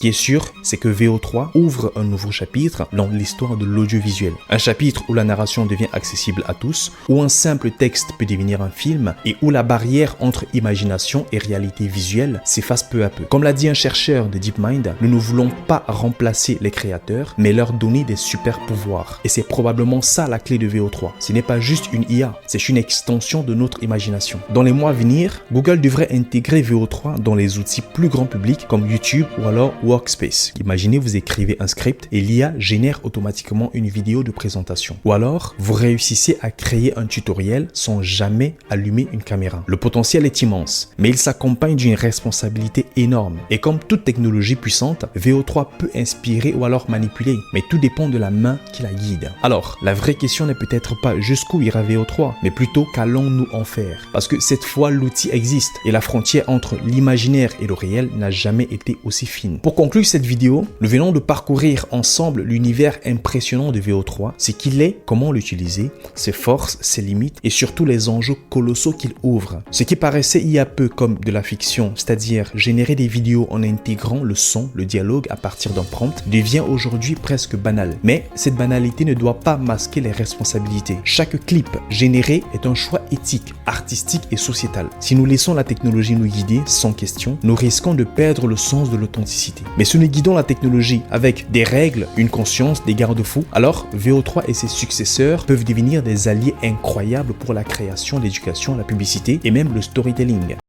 qui est sûr, c'est que VO3 ouvre un nouveau chapitre dans l'histoire de l'audiovisuel. Un chapitre où la narration devient accessible à tous, où un simple texte peut devenir un film et où la barrière entre imagination et réalité visuelle s'efface peu à peu. Comme l'a dit un chercheur de DeepMind, nous ne voulons pas remplacer les créateurs, mais leur donner des super pouvoirs. Et c'est probablement ça la clé de VO3. Ce n'est pas juste une IA, c'est une extension de notre imagination. Dans les mois à venir, Google devrait intégrer VO3 dans les outils plus grand public comme YouTube ou alors Workspace. Imaginez, vous écrivez un script et l'IA génère automatiquement une vidéo de présentation. Ou alors, vous réussissez à créer un tutoriel sans jamais allumer une caméra. Le potentiel est immense, mais il s'accompagne d'une responsabilité énorme. Et comme toute technologie puissante, VO3 peut inspirer ou alors manipuler, mais tout dépend de la main qui la guide. Alors, la vraie question n'est peut-être pas jusqu'où ira VO3, mais plutôt qu'allons-nous en faire? Parce que cette fois, l'outil existe et la frontière entre l'imaginaire et le réel n'a jamais été aussi fine. Pour conclure cette vidéo, nous venons de parcourir ensemble l'univers impressionnant de VO3, ce qu'il est, comment l'utiliser, ses forces, ses limites et surtout les enjeux colossaux qu'il ouvre. Ce qui paraissait il y a peu comme de la fiction, c'est-à-dire générer des vidéos en intégrant le son, le dialogue à partir d'un prompt, devient aujourd'hui presque banal. Mais cette banalité ne doit pas masquer les responsabilités. Chaque clip généré est un choix éthique, artistique et sociétal. Si nous laissons la technologie nous guider sans question, nous risquons de perdre le sens de l'authenticité. Mais si nous guidons la technologie avec des règles, une conscience, des garde-fous, alors VO3 et ses successeurs peuvent devenir des alliés incroyables pour la création, l'éducation, la publicité et même le storytelling.